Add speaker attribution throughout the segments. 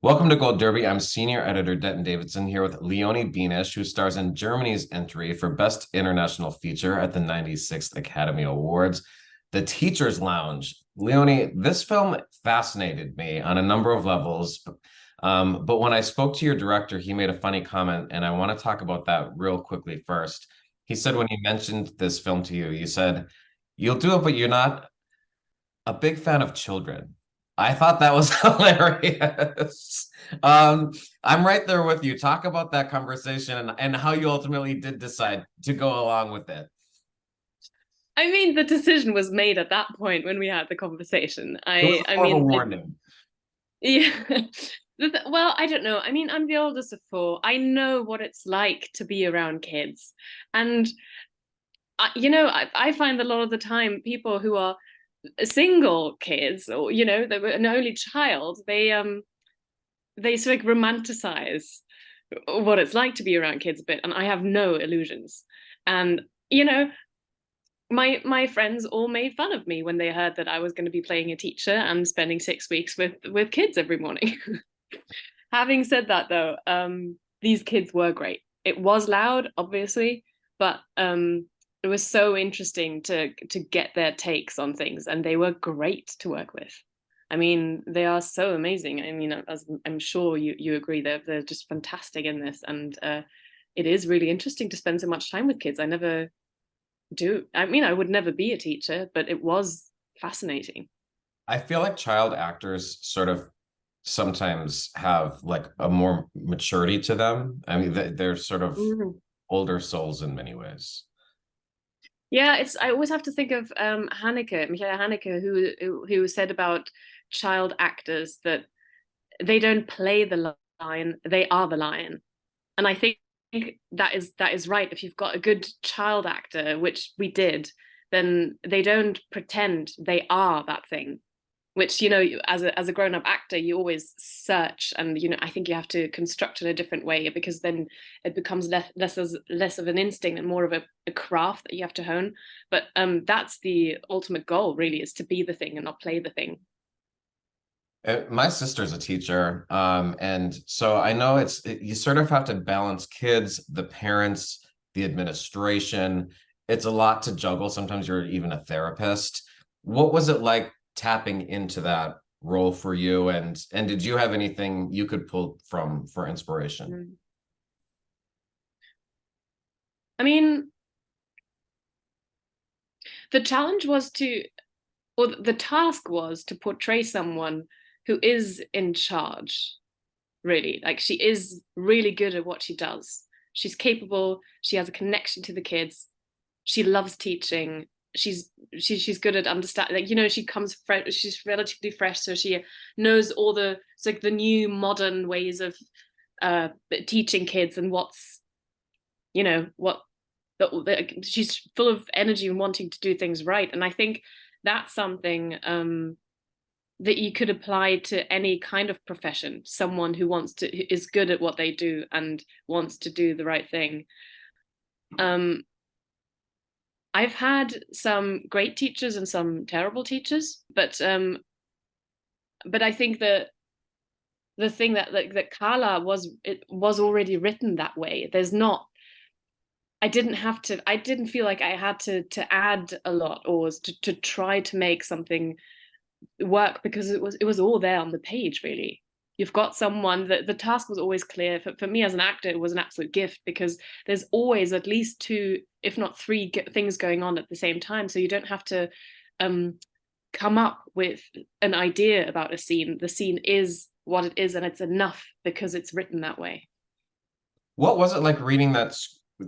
Speaker 1: Welcome to Gold Derby. I'm senior editor Denton Davidson here with Leonie Benesch, who stars in Germany's entry for Best International Feature at the 96th Academy Awards, The Teacher's Lounge. Leonie, this film fascinated me on a number of levels. But when I spoke to your director, he made a funny comment, and I want to talk about that real quickly first. He said when he mentioned this film to you, you said, "You'll do it, but you're not a big fan of children." I thought that was hilarious. Um, I'm right there with you. Talk about that conversation and how you ultimately did decide to go along with it.
Speaker 2: I mean, the decision was made at that point when we had the conversation.
Speaker 1: It was
Speaker 2: I
Speaker 1: more of a
Speaker 2: mean,
Speaker 1: warning.
Speaker 2: yeah. Well, I don't know. I mean, I'm the oldest of four. I know what it's like to be around kids, and I find a lot of the time people who are single kids, or they were an only child, they sort of romanticize what it's like to be around kids a bit, and I have no illusions. And you know, my friends all made fun of me when they heard that I was going to be playing a teacher and spending 6 weeks with kids every morning. Having said that, though, these kids were great. It was loud, obviously, but it was so interesting to get their takes on things, and they were great to work with. I mean, they are so amazing. I mean, as I'm sure you agree, they're just fantastic in this, and it is really interesting to spend so much time with kids. I mean, I would never be a teacher, but it was fascinating.
Speaker 1: I feel like child actors sort of sometimes have like a more maturity to them. I mean, they're sort of
Speaker 2: Mhm.
Speaker 1: older souls in many ways.
Speaker 2: Yeah, it's I always have to think of Michaela Haneke, who said about child actors that they don't play the lion, they are the lion. And I think that is right. If you've got a good child actor, which we did, then they don't pretend, they are that thing. Which, as a grown-up actor, you always search, and I think you have to construct in a different way, because then it becomes less of an instinct and more of a craft that you have to hone. But that's the ultimate goal, really, is to be the thing and not play the thing.
Speaker 1: My sister's a teacher, and so I know you sort of have to balance kids, the parents, the administration. It's a lot to juggle. Sometimes you're even a therapist. What was it like tapping into that role for you? And did you have anything you could pull from for inspiration?
Speaker 2: Mm. I mean, the challenge was to or the task was to portray someone who is in charge, really. Like, she is really good at what she does. She's capable, she has a connection to the kids, she loves teaching, she's good at understanding, like, she comes fresh, she's relatively fresh, so she knows all the it's like the new modern ways of teaching kids, and what's what she's full of energy and wanting to do things right. And I think that's something that you could apply to any kind of profession. Someone who is good at what they do and wants to do the right thing. um I've had some great teachers and some terrible teachers, but I think that the thing that Carla was already written that way. There's not I didn't feel like I had to add a lot, or to try to make something work, because it was all there on the page, really. You've got someone that the task was always clear. For me as an actor, it was an absolute gift, because there's always at least two, if not three, things going on at the same time, so you don't have to um come up with an idea about a scene. The scene is what it is, and it's enough because it's written that way.
Speaker 1: What was it like reading that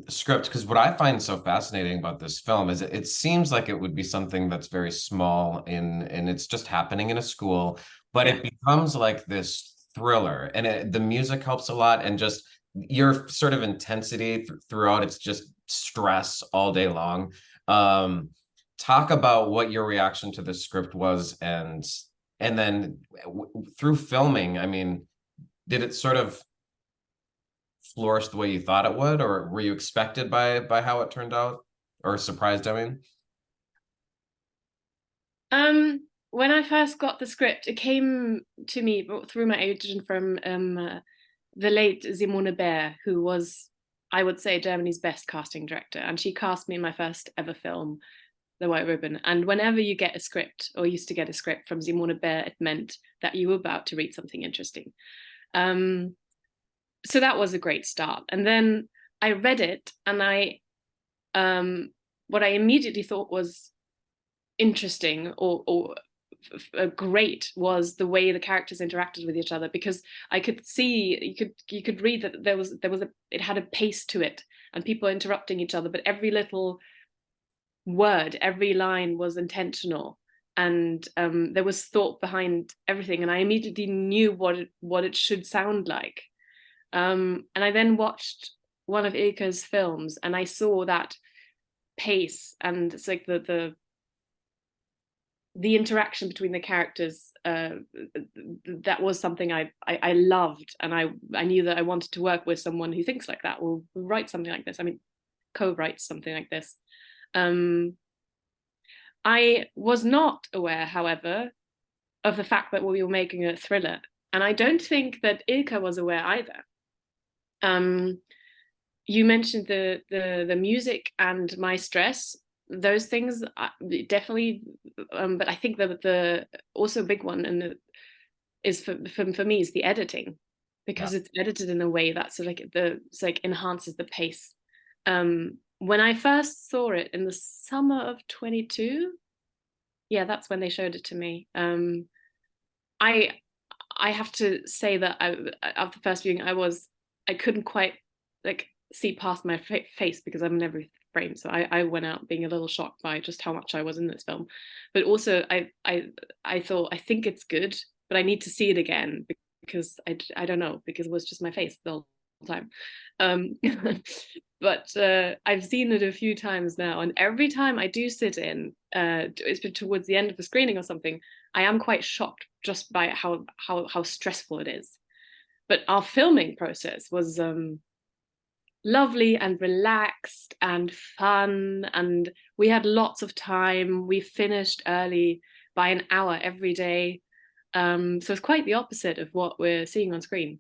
Speaker 1: script? Because what I find so fascinating about this film is it seems like it would be something that's very small and it's just happening in a school, but
Speaker 2: Yeah.
Speaker 1: it becomes like this thriller, and the music helps a lot, and just your sort of intensity throughout. It's just stress all day long. Um, Talk about what your reaction to the script was, and then through filming. I mean, did it sort of flourish the way you thought it would, or were you expected by how it turned out, or surprised? I mean,
Speaker 2: um when I first got the script, it came to me through my agent from the late Simone Bear, who was, I would say, Germany's best casting director, and she cast me in my first ever film, The White Ribbon. And whenever you get a script, or used to get a script from Simone Bear, it meant that you were about to read something interesting. So that was a great start. And then I read it, and what I immediately thought was interesting or great was the way the characters interacted with each other, because I could see, you could read that there was it had a pace to it, and people interrupting each other, but every little word, every line was intentional, and there was thought behind everything, and I immediately knew what it should sound like. And I then watched one of Ilke's films, and I saw that pace, and it's like the interaction between the characters, that was something I loved, and I knew that I wanted to work with someone who thinks like that, or who writes something like this. I mean, co-writes something like this. I was not aware, however, of the fact that we were making a thriller, and I don't think that Ilke was aware either. You mentioned the music and my stress. Those things definitely, but I think that the also big one and is for me is the editing,
Speaker 1: Yeah.
Speaker 2: because it's edited in a way that's it's like enhances the pace. When I first saw it in the summer of 22, yeah, that's when they showed it to me. I I have to say that after the first viewing, I couldn't quite like see past my face, because I'm in every frame. So I went out being a little shocked by just how much I was in this film. But also I thought, I think it's good, but I need to see it again, because I don't know, because it was just my face the whole time. But I've seen it a few times now, and every time I do sit in, it's towards the end of the screening or something, I am quite shocked just by how stressful it is. But our filming process was lovely and relaxed and fun, and we had lots of time. We finished early by an hour every day. So it's quite the opposite of what we're seeing on screen.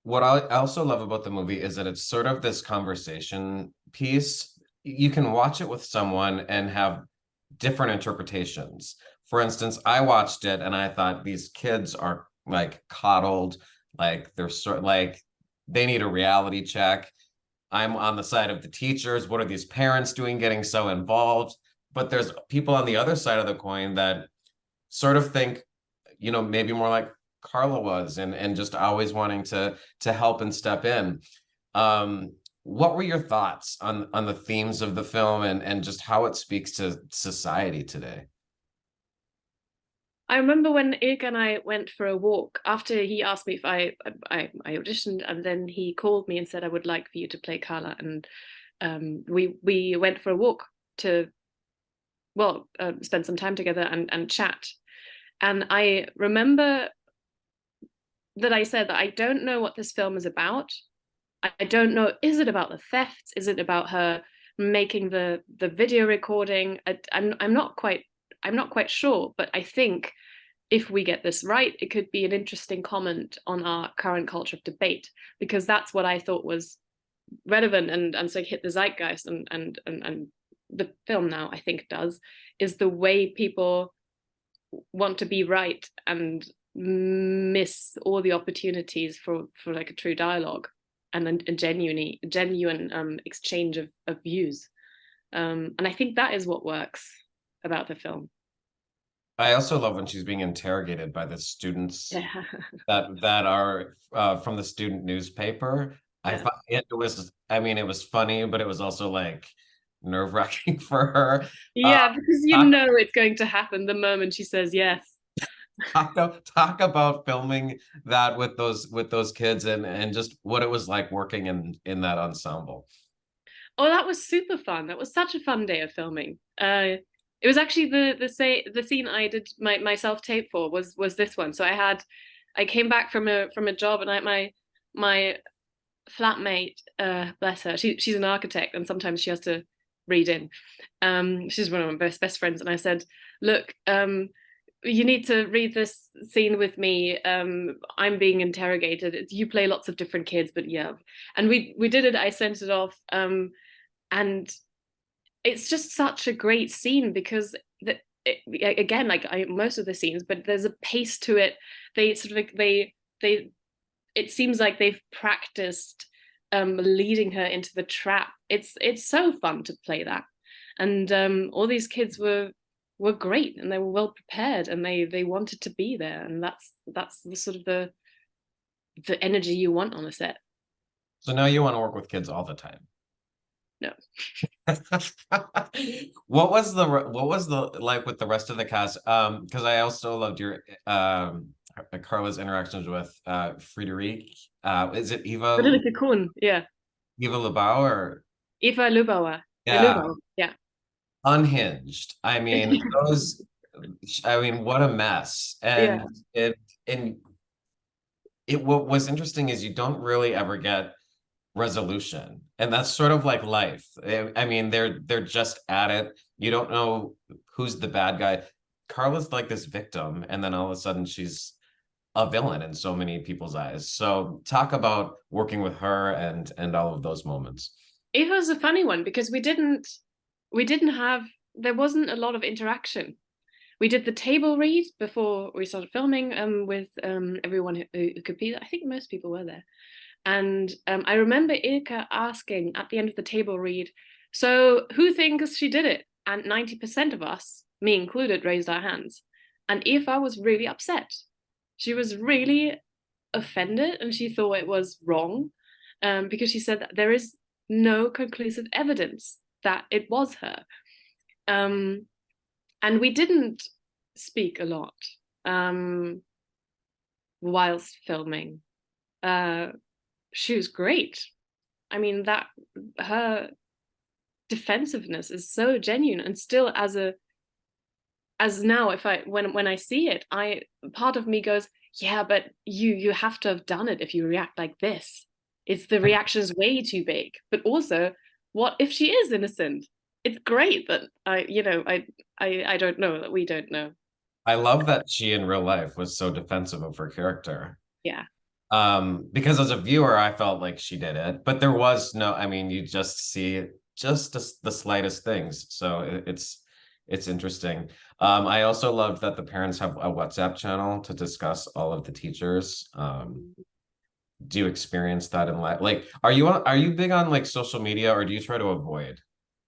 Speaker 1: What I also love about the movie is that it's sort of this conversation piece. You can watch it with someone and have different interpretations. For instance, I watched it and I thought these kids are like coddled, like they're sort like they need a reality check. I'm on the side of the teachers. What are these parents doing getting so involved? But there's people on the other side of the coin that sort of think, maybe more like Carla was, and just always wanting to help and step in. What were your thoughts on the themes of the film and just how it speaks to society today?
Speaker 2: I remember when Ilke and I went for a walk after he asked me if I auditioned, and then he called me and said, I would like for you to play Carla. And we went for a walk to, well, spend some time together and chat. And I remember that I said that I don't know what this film is about. I don't know, is it about the thefts? Is it about her making the video recording? I'm not quite sure, but I think if we get this right, it could be an interesting comment on our current culture of debate, because that's what I thought was relevant and so hit the zeitgeist, and the film now I think does, is the way people want to be right and miss all the opportunities for like a true dialogue and a genuine exchange of views. And I think that is what works about the film.
Speaker 1: I also love when she's being interrogated by the students
Speaker 2: Yeah.
Speaker 1: that are from the student newspaper. I
Speaker 2: Yeah.
Speaker 1: thought I mean, it was funny, but it was also like nerve-wracking for her. Uh,
Speaker 2: Yeah, because you
Speaker 1: talk,
Speaker 2: know it's going to happen the moment she says yes.
Speaker 1: talk about filming that with those kids and just what it was like working in that ensemble.
Speaker 2: Oh, that was super fun. That was such a fun day of filming. It was actually the scene I did my self tape for was this one. So I came back from a job, and my flatmate, bless her, she's an architect, and sometimes she has to reading. She's one of my best friends, and I said, look, you need to read this scene with me. I'm being interrogated. You play lots of different kids, but yeah. And we did it. I sent it off, and it's just such a great scene because again, like most of the scenes, but there's a pace to it. They sort of like they it seems like they've practiced leading her into the trap. It's so fun to play that, and all these kids were great, and they were well prepared, and they wanted to be there, and that's the sort of the energy you want on a set.
Speaker 1: So now you want to work with kids all the time.
Speaker 2: No.
Speaker 1: What was the like with the rest of the cast? Because I also loved your Carla's interactions with Friederike. Is it
Speaker 2: Friederike Kuhn, yeah.
Speaker 1: Eva Lubau or
Speaker 2: Eva Lubauer?
Speaker 1: Yeah.
Speaker 2: Lubau, yeah.
Speaker 1: Unhinged. I mean, those. I mean, what a mess. And what was interesting is you don't really ever get resolution, and that's sort of like life. I mean, they're just at it. You don't know who's the bad guy. Carla's like this victim, and then all of a sudden she's a villain in so many people's eyes. So talk about working with her and all of those moments.
Speaker 2: It was a funny one because there wasn't a lot of interaction. We did the table read before we started filming with everyone who could be there. I think most people were there. And I remember Ilka asking at the end of the table read, so who thinks she did it? And 90% of us, me included, raised our hands. And Eva was really upset. She was really offended, and she thought it was wrong because she said that there is no conclusive evidence that it was her. And we didn't speak a lot whilst filming. She was great. I mean, that her defensiveness is so genuine, and still as now, when I see it, part of me goes, yeah, but you have to have done it if you react like this. It's the reaction is way too big. But also, what if she is innocent? It's great that I don't know, that we don't know.
Speaker 1: I love that she in real life was so defensive of her character.
Speaker 2: Yeah.
Speaker 1: Because as a viewer, I felt like she did it, but there was no, I mean, you just see just the slightest things. So it's interesting. I also love that the parents have a WhatsApp channel to discuss all of the teachers. Do you experience that in life? Like, are you big on like social media, or do you try to avoid?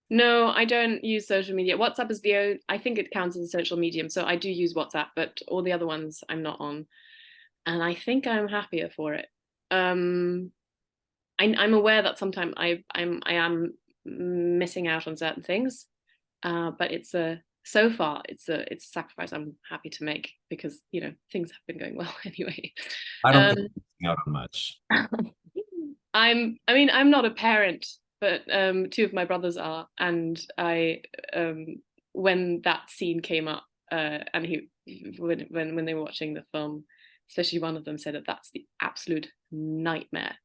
Speaker 2: No, I don't use social media. WhatsApp is I think it counts as a social medium. So I do use WhatsApp, but all the other ones I'm not on. And I think I'm happier for it. I'm aware that sometimes I am missing out on certain things, but so far it's a sacrifice I'm happy to make because things have been going well anyway.
Speaker 1: I don't think I'm missing out on much.
Speaker 2: I'm not a parent, but two of my brothers are, and I when that scene came up and when they were watching the film, especially one of them said that's the absolute nightmare.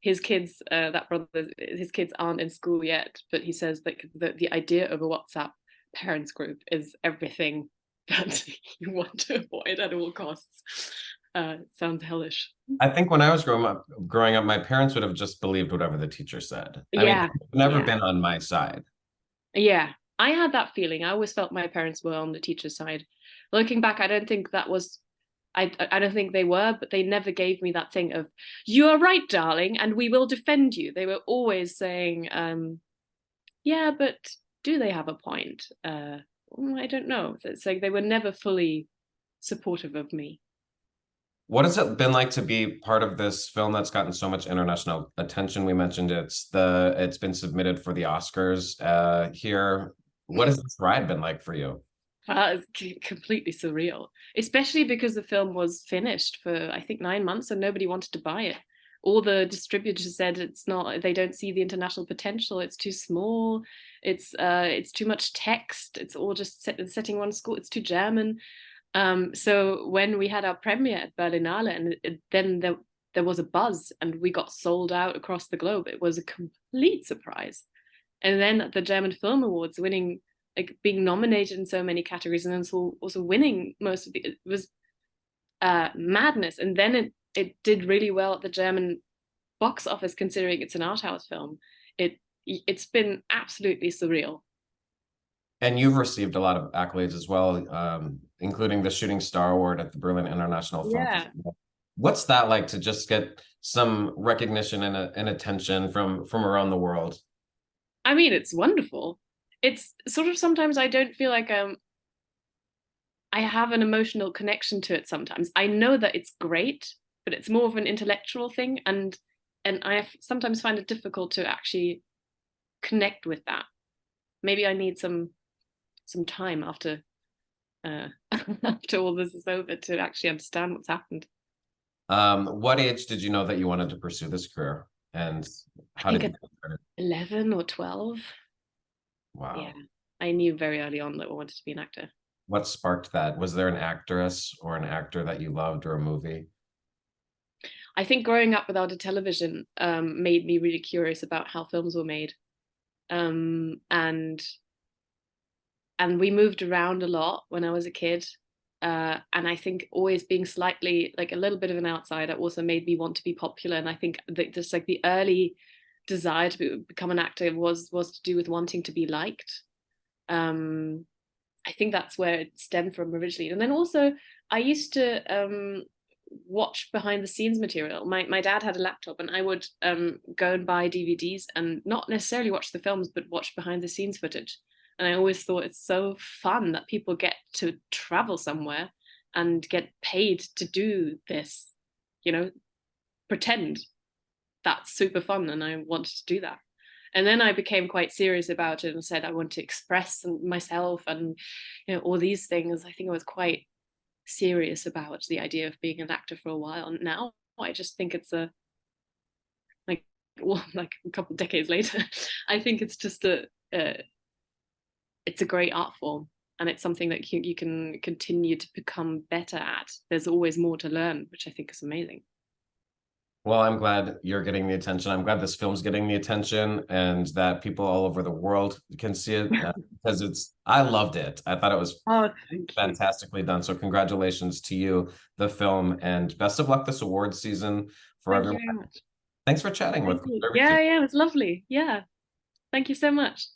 Speaker 2: His kids, his kids aren't in school yet, but he says that the idea of a WhatsApp parents group is everything that you want to avoid at all costs. It sounds hellish.
Speaker 1: I think when I was growing up, my parents would have just believed whatever the teacher said. I mean, never been on my side.
Speaker 2: Yeah, I had that feeling. I always felt my parents were on the teacher's side. Looking back, I don't think that was. I don't think they were, but they never gave me that thing of, you are right, darling, and we will defend you. They were always saying, yeah, but do they have a point? I don't know. It's like they were never fully supportive of me.
Speaker 1: What has it been like to be part of this film that's gotten so much international attention? We mentioned it's been submitted for the Oscars here. What has this ride been like for you?
Speaker 2: It's completely surreal, especially because the film was finished for I think 9 months and nobody wanted to buy it. All the distributors said they don't see the international potential. It's too small. It's too much text. It's all just setting one school. It's too German. So when we had our premiere at Berlinale, and then there was a buzz, and we got sold out across the globe. It was a complete surprise. And then at the German Film Awards, winning, like being nominated in so many categories, and then also winning most of it was madness. And then it did really well at the German box office, considering it's an art house film. It's been absolutely surreal.
Speaker 1: And you've received a lot of accolades as well, including the Shooting Star Award at the Berlin International Film
Speaker 2: Yeah.
Speaker 1: Festival. What's that like to just get some recognition and attention from around the world?
Speaker 2: I mean, it's wonderful. It's sort of, sometimes I don't feel like I have an emotional connection to it sometimes. I know that it's great, but it's more of an intellectual thing, and sometimes find it difficult to actually connect with that. Maybe I need some time after after all this is over to actually understand what's happened.
Speaker 1: What age did you know that you wanted to pursue this career, and
Speaker 2: I
Speaker 1: how
Speaker 2: think
Speaker 1: did you
Speaker 2: at
Speaker 1: get started?
Speaker 2: 11 or 12. Yeah,
Speaker 1: Wow.
Speaker 2: I knew very early on that I wanted to be an actor.
Speaker 1: What sparked that? Was there an actress or an actor that you loved or a movie?
Speaker 2: I think growing up without a television made me really curious about how films were made. Um, and and we moved around a lot when I was a kid. And I think always being slightly like a little bit of an outsider also made me want to be popular. And I think that just like the early desire to become an actor was to do with wanting to be liked. Um, I think that's where it stemmed from originally. And then also I used to watch behind the scenes material. My dad had a laptop, and I would go and buy DVDs and not necessarily watch the films, but watch behind the scenes footage. And I always thought it's so fun that people get to travel somewhere and get paid to do this, you know, pretend. That's super fun, and I wanted to do that. And then I became quite serious about it and said I want to express myself and, all these things. I think I was quite serious about the idea of being an actor for a while. And now I just think it's like, well, like a couple of decades later, I think it's just it's a great art form, and it's something that you can continue to become better at. There's always more to learn, which I think is amazing.
Speaker 1: Well, I'm glad you're getting the attention. I'm glad this film's getting the attention and that people all over the world can see it because I loved it. I thought it was
Speaker 2: Oh, thank you.
Speaker 1: fantastically done. So congratulations to you, the film, and best of luck this award season for
Speaker 2: Thank you
Speaker 1: everyone.
Speaker 2: very much.
Speaker 1: Thanks for chatting
Speaker 2: Thank
Speaker 1: with
Speaker 2: you.
Speaker 1: me.
Speaker 2: Yeah, yeah, it was lovely. Yeah. Thank you so much.